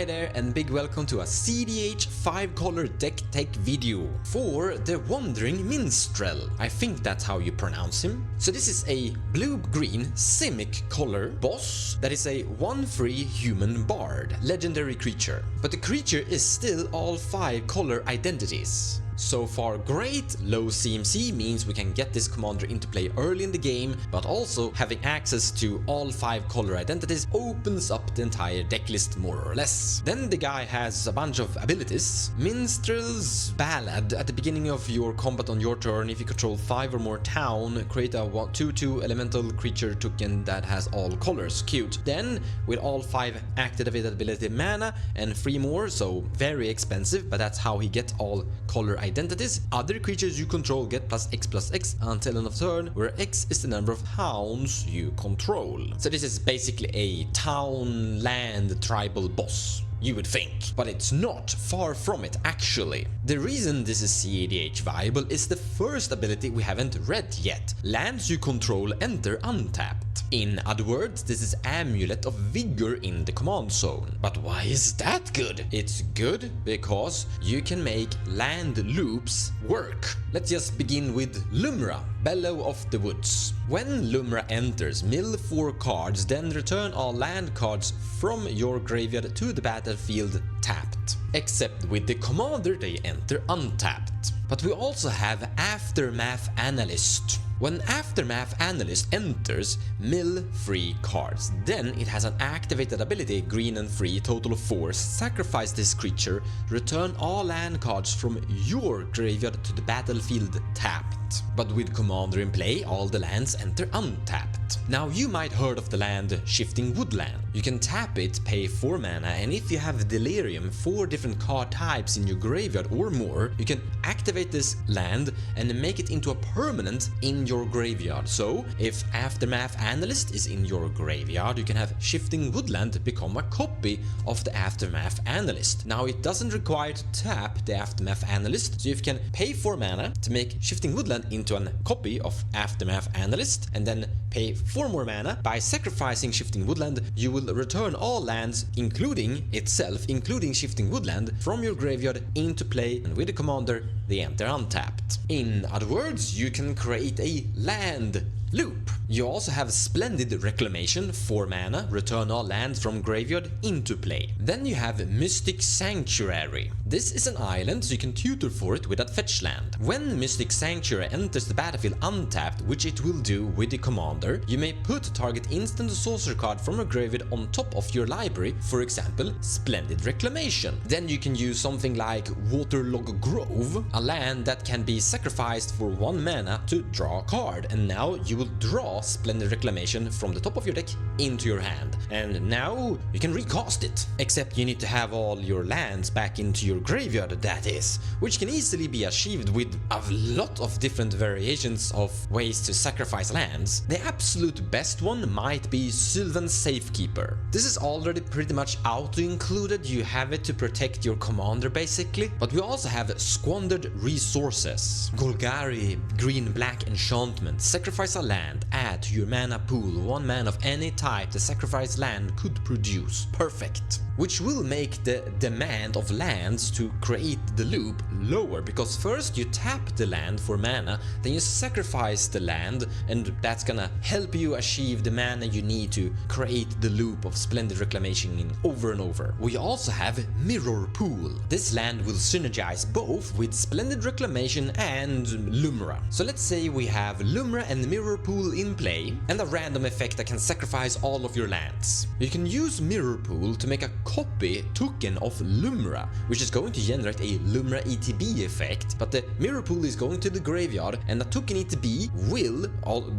Hi there and big welcome to a cEDH 5-color deck tech video for the Wandering Minstrel. I think that's how you pronounce him. So this is a blue-green Simic color boss that is a 1/3 human bard, legendary creature. But the creature is still all 5 color identities. So far great, low CMC means we can get this commander into play early in the game, but also having access to all 5 color identities opens up the entire deck list more or less. Then the guy has a bunch of abilities. Minstrel's Ballad at the beginning of your combat on your turn. If you control 5 or more town, create a 2/2 elemental creature token that has all colors. Cute. Then with all 5 activated ability mana and 3 more, so very expensive, but that's how he gets all color identities. Other creatures you control get +X until end of turn, where X is the number of towns you control. So this is basically a town land tribal boss, you would think, but it's not, far from it actually. The reason this is cEDH viable is the first ability we haven't read yet. Lands you control enter untapped. In other words, this is Amulet of Vigor in the command zone. But why is that good? It's good because you can make land loops work. Let's just begin with Lumra, Bellow of the Woods. When Lumra enters, mill 4 cards, then return all land cards from your graveyard to the battlefield tapped. Except with the commander they enter untapped. But we also have Aftermath Analyst. When Aftermath Analyst enters, mill 3 cards. Then it has an activated ability, green and 3, total of 4. Sacrifice this creature, return all land cards from your graveyard to the battlefield tapped. But with commander in play, all the lands enter untapped. Now you might heard of the land Shifting Woodland. You can tap it, pay 4 mana, and if you have Delirium, 4 different card types in your graveyard or more, you can activate this land and make it into a permanent in your graveyard. So if Aftermath Analyst is in your graveyard, you can have Shifting Woodland become a copy of the Aftermath Analyst. Now it doesn't require to tap the Aftermath Analyst, so you can pay 4 mana to make Shifting Woodland into a copy of Aftermath Analyst, and then pay 4 more mana. By sacrificing Shifting Woodland, you will return all lands, including itself, including Shifting Woodland, from your graveyard into play, and with the commander they enter untapped. In other words, you can create a land loop. You also have Splendid Reclamation, 4 mana, return all lands from graveyard into play. Then you have Mystic Sanctuary. This is an island, so you can tutor for it with that fetch land. When Mystic Sanctuary enters the battlefield untapped, which it will do with the commander, you may put target instant or sorcerer card from a graveyard on top of your library, for example, Splendid Reclamation. Then you can use something like Waterlog Grove, a land that can be sacrificed for 1 mana to draw a card, and now you will draw Splendid Reclamation from the top of your deck into your hand. And now you can recast it. Except you need to have all your lands back into your graveyard, that is, which can easily be achieved with a lot of different variations of ways to sacrifice lands. The absolute best one might be Sylvan Safekeeper. This is already pretty much auto-included, you have it to protect your commander basically. But we also have Squandered Resources. Golgari green-black enchantment. Sacrifice a land, add to your mana pool 1 mana of any type the sacrificed land could produce. Perfect. Which will make the demand of lands to create the loop lower, because first you tap the land for mana, then you sacrifice the land, and that's gonna help you achieve the mana you need to create the loop of Splendid Reclamation over and over. We also have Mirror Pool. This land will synergize both with Splendid Reclamation and Lumra. So let's say we have Lumra and Mirror Pool in play, and a random effect that can sacrifice all of your lands. You can use Mirror Pool to make a copy token of Lumra, which is going to generate a Lumra ETB effect, but the Mirror Pool is going to the graveyard, and the token ETB will,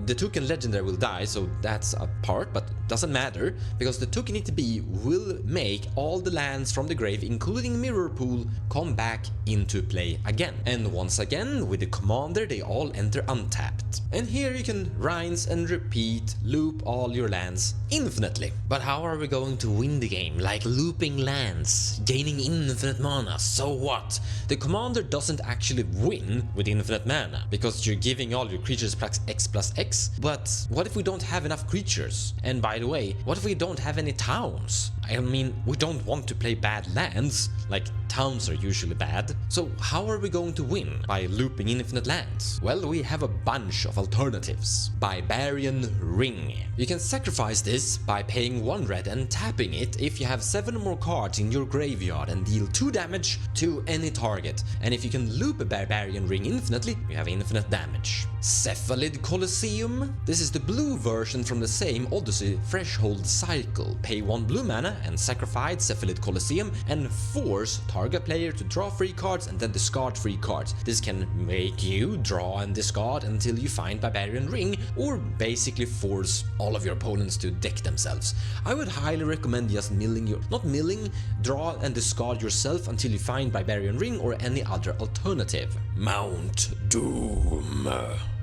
the token legendary will die, so that's a part, but doesn't matter, because the token ETB will make all the lands from the grave, including Mirror Pool, come back into play again. And once again, with the commander, they all enter untapped. And here you can rinse and repeat, loop all your lands infinitely. But how are we going to win the game? Like looping lands, gaining infinite mana, so what? The commander doesn't actually win with infinite mana, because you're giving all your creatures +X+X, but what if we don't have enough creatures? And by by the way, what if we don't have any towns? I mean, we don't want to play bad lands, like towns are usually bad. So how are we going to win by looping infinite lands? Well, we have a bunch of alternatives. Barbarian Ring. You can sacrifice this by paying 1 red and tapping it if you have 7 or more cards in your graveyard and deal 2 damage to any target. And if you can loop a Barbarian Ring infinitely, you have infinite damage. Cephalid Colosseum. This is the blue version from the same Odyssey Threshold cycle. Pay 1 blue mana and sacrifice Cephalid Colosseum and force target player to draw 3 cards and then discard 3 cards. This can make you draw and discard until you find Barbarian Ring, or basically force all of your opponents to deck themselves. I would highly recommend just draw and discard yourself until you find Barbarian Ring or any other alternative. Mount Doom.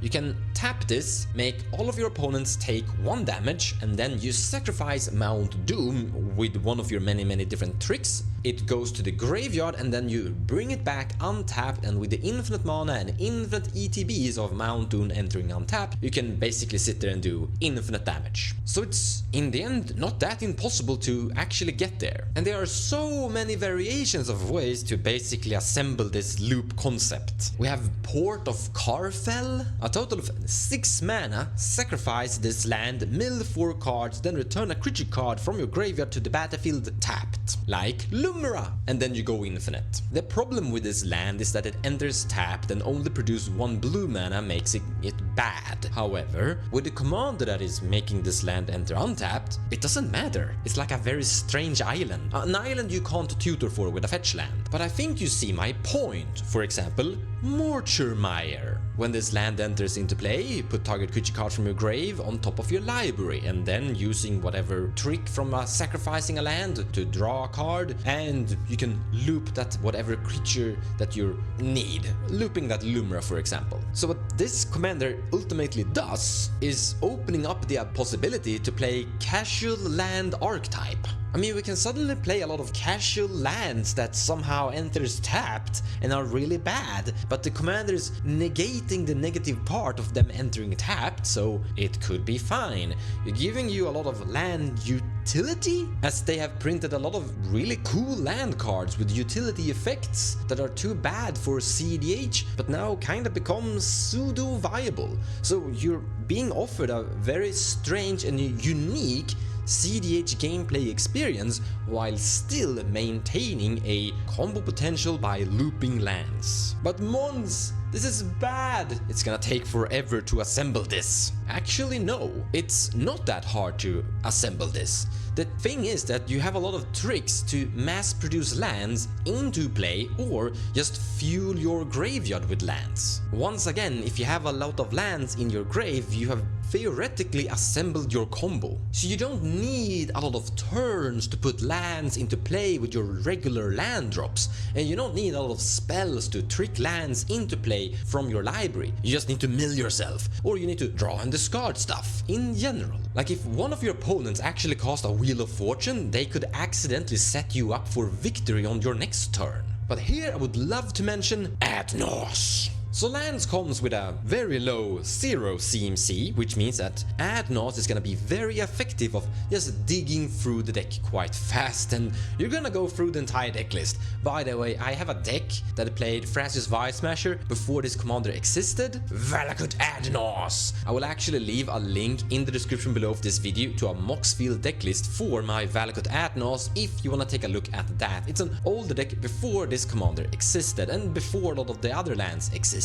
You can tap this, make all of your opponents take 1 damage, and then you sacrifice Mount Doom with one of your many different tricks. It goes to the graveyard and then you bring it back untapped, and with the infinite mana and infinite ETBs of Mount Doom entering untapped, you can basically sit there and do infinite damage. So it's, in the end, not that impossible to actually get there. And there are so many variations of ways to basically assemble this loop concept. We have Port of Carfell, a total of 6 mana, sacrifice this land, mill 4 cards, then return a creature card from your graveyard to the battlefield tapped, like Lumera, and then you go infinite. The problem with this land is that it enters tapped and only produces 1 blue mana, makes it bad. However, with the commander that is making this land enter untapped, it doesn't matter. It's like a very strange island. An island you can't tutor for with a fetch land. But I think you see my point. For example, Morturmire. When this land enters into play, put target creature card from your grave on top of your library, and then using whatever trick from sacrificing a land to draw a card, and you can loop that whatever creature that you need, looping that Lumera for example. So what this commander ultimately does is opening up the possibility to play casual land archetype. I mean, we can suddenly play a lot of casual lands that somehow enters tapped and are really bad, but the commander is negating the negative part of them entering tapped, so it could be fine. You're giving you a lot of land utility, as they have printed a lot of really cool land cards with utility effects that are too bad for cEDH, but now kind of becomes pseudo viable. So you're being offered a very strange and unique cEDH gameplay experience while still maintaining a combo potential by looping lands. But Mons, this is bad! It's gonna take forever to assemble this. Actually no, it's not that hard to assemble this. The thing is that you have a lot of tricks to mass produce lands into play or just fuel your graveyard with lands. Once again, if you have a lot of lands in your grave, you have theoretically assembled your combo. So you don't need a lot of turns to put lands into play with your regular land drops, and you don't need a lot of spells to trick lands into play from your library. You just need to mill yourself, or you need to draw and discard stuff in general. Like if one of your opponents actually cast a Wheel of Fortune, they could accidentally set you up for victory on your next turn. But here I would love to mention NAUS. So lands comes with a very low 0 CMC, which means that NAUS is gonna be very effective of just digging through the deck quite fast, and you're gonna go through the entire deck list. By the way, I have a deck that played Francis Vice Smasher before this commander existed, VALAKUT NAUS. I will actually leave a link in the description below of this video to a Moxfield deck list for my VALAKUT NAUS if you wanna take a look at that. It's an older deck before this commander existed and before a lot of the other lands existed.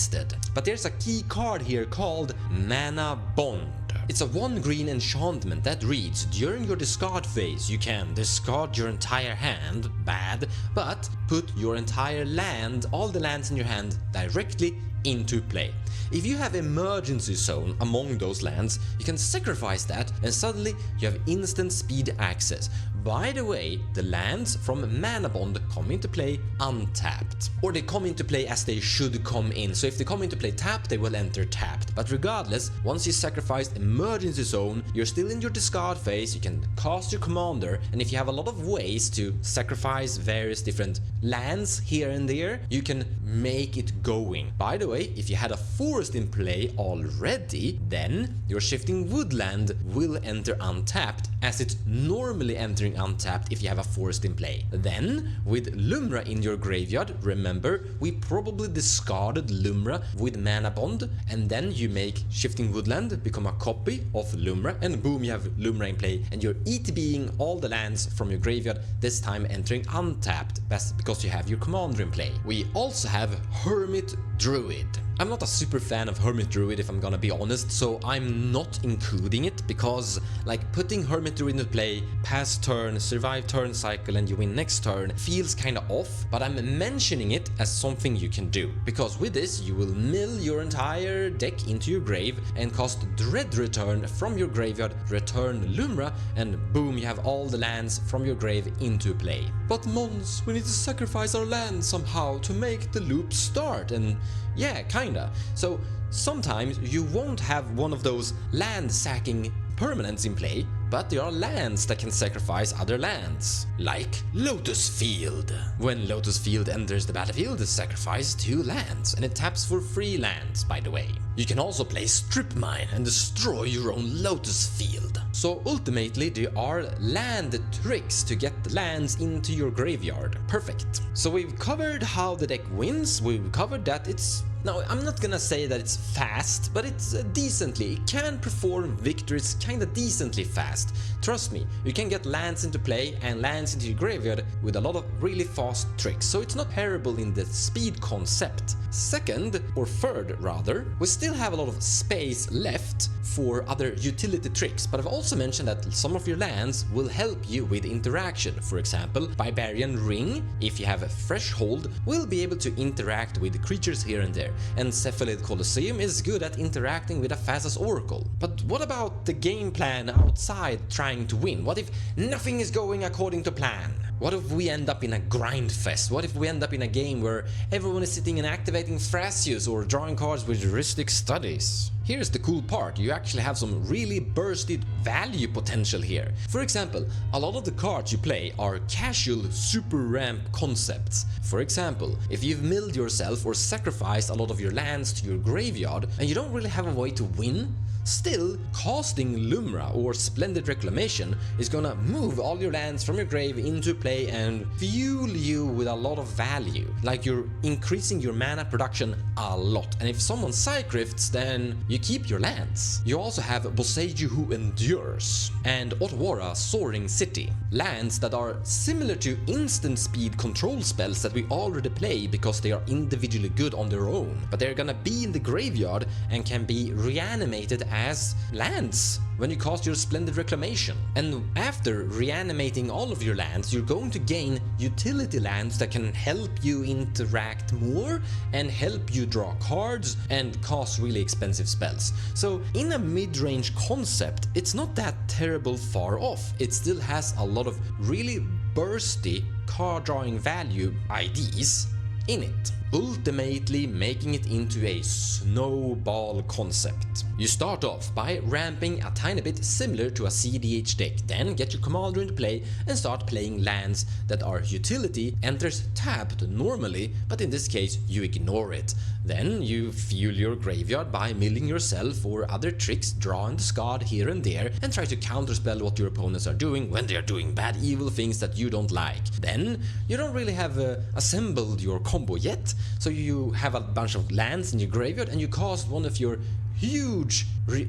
But there's a key card here called Mana Bond. It's a 1 green enchantment that reads, during your discard phase you can discard your entire hand, bad, but put your entire land, all the lands in your hand, directly into play. If you have emergency zone among those lands, you can sacrifice that and suddenly you have instant speed access. By the way, the lands from Mana Bond come into play untapped. Or they come into play as they should come in. So if they come into play tapped, they will enter tapped. But regardless, once you sacrifice emergency zone, you're still in your discard phase, you can cast your commander, and if you have a lot of ways to sacrifice various different lands here and there, you can make it going. By the way, if you had a forest in play already, then your shifting woodland will enter untapped as it's normally entering untapped if you have a forest in play. Then, with Lumra in your graveyard, remember, we probably discarded Lumra with Mana Bond, and then you make Shifting Woodland become a copy of Lumra, and boom, you have Lumra in play, and you're ETBing all the lands from your graveyard, this time entering untapped, best because you have your commander in play. We also have Hermit Druid. I'm not a super fan of Hermit Druid if I'm gonna be honest, so I'm not including it because like putting Hermit Druid into play, pass turn, survive turn cycle and you win next turn feels kinda off, but I'm mentioning it as something you can do, because with this you will mill your entire deck into your grave and cast Dread Return from your graveyard, return Lumra, and boom, you have all the lands from your grave into play. But Mons, we need to sacrifice our land somehow to make the loop start, and yeah, kinda. So sometimes you won't have one of those land sacking permanents in play, but there are lands that can sacrifice other lands, like Lotus Field. When Lotus Field enters the battlefield, it sacrifices 2 lands, and it taps for 3 lands, by the way. You can also play Strip Mine and destroy your own Lotus Field. So ultimately there are land tricks to get the lands into your graveyard. Perfect. So we've covered how the deck wins, we've covered that it's... Now, I'm not gonna say that it's fast, but it's decently. It can perform victories kinda decently fast. Trust me, you can get lands into play and lands into your graveyard with a lot of really fast tricks, so it's not terrible in the speed concept. Second, or third rather, we still have a lot of space left for other utility tricks, but I've also mentioned that some of your lands will help you with interaction. For example, Barbarian Ring, if you have a Threshold, will be able to interact with creatures here and there, and Cephalid Colosseum is good at interacting with a Thassa's Oracle. But what about the game plan outside trying to win? What if nothing is going according to plan? What if we end up in a grind fest? What if we end up in a game where everyone is sitting and activating Thrasius or drawing cards with heuristic studies? Here's the cool part, you actually have some really bursted value potential here. For example, a lot of the cards you play are casual super ramp concepts. For example, if you've milled yourself or sacrificed a lot of your lands to your graveyard and you don't really have a way to win, still, casting Lumra or Splendid Reclamation is gonna move all your lands from your grave into play and fuel you with a lot of value. Like you're increasing your mana production a lot, and if someone Cycrifts, then you keep your lands. You also have Boseiju Who Endures and Otawara Soaring City, lands that are similar to instant speed control spells that we already play because they are individually good on their own, but they're gonna be in the graveyard and can be reanimated as lands when you cast your Splendid Reclamation. And after reanimating all of your lands, you're going to gain utility lands that can help you interact more and help you draw cards and cast really expensive spells. So in a mid-range concept, it's not that terrible far off. It still has a lot of really bursty card drawing value IDs in it, ultimately making it into a snowball concept. You start off by ramping a tiny bit similar to a cEDH deck, then get your commander into play and start playing lands that are utility, enters tapped normally, but in this case you ignore it. Then you fuel your graveyard by milling yourself or other tricks, draw and discard here and there, and try to counterspell what your opponents are doing when they are doing bad evil things that you don't like. Then you don't really have assembled your combo yet, so you have a bunch of lands in your graveyard and you cast one of your huge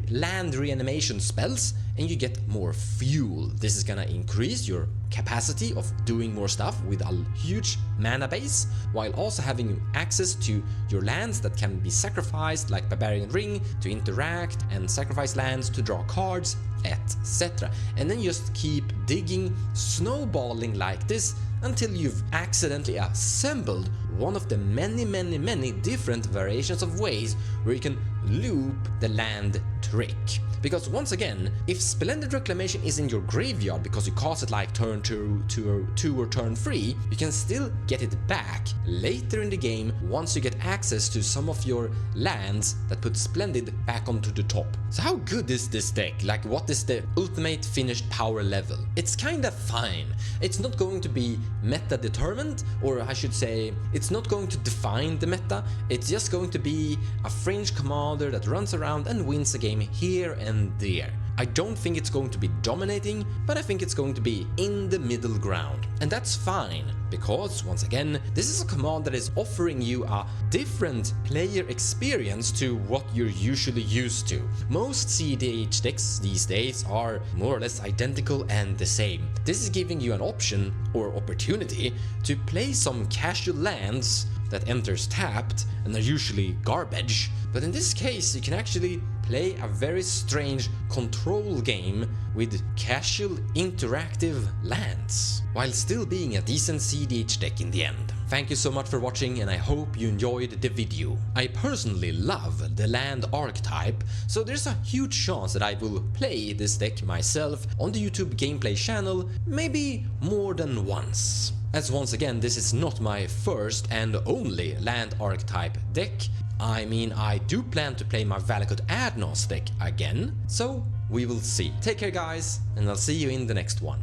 land reanimation spells and you get more fuel. This is gonna increase your capacity of doing more stuff with a huge mana base, while also having access to your lands that can be sacrificed, like Barbarian Ring, to interact, and sacrifice lands to draw cards, etc. And then just keep digging, snowballing like this until you've accidentally assembled one of the many different variations of ways where you can loop the land trick. Because once again, if Splendid Reclamation is in your graveyard because you cast it like turn 2 or turn 3, you can still get it back later in the game once you get access to some of your lands that put Splendid back onto the top. So how good is this deck? Like, what is the ultimate finished power level? It's kinda fine. It's not going to be meta determined, or I should say, it's not going to define the meta. It's just going to be a fringe commander that runs around and wins a game here and there. I don't think it's going to be dominating, but I think it's going to be in the middle ground. And that's fine, because once again, this is a command that is offering you a different player experience to what you're usually used to. Most cEDH decks these days are more or less identical and the same. This is giving you an option or opportunity to play some casual lands that enters tapped and are usually garbage, but in this case you can actually play a very strange control game with casual interactive lands, while still being a decent cEDH deck in the end. Thank you so much for watching, and I hope you enjoyed the video. I personally love the land archetype, so there's a huge chance that I will play this deck myself on the YouTube gameplay channel, maybe more than once. As once again, this is not my first and only land archetype deck. I mean, I do plan to play my VALAKUT NAUS deck again, so we will see. Take care guys, and I'll see you in the next one.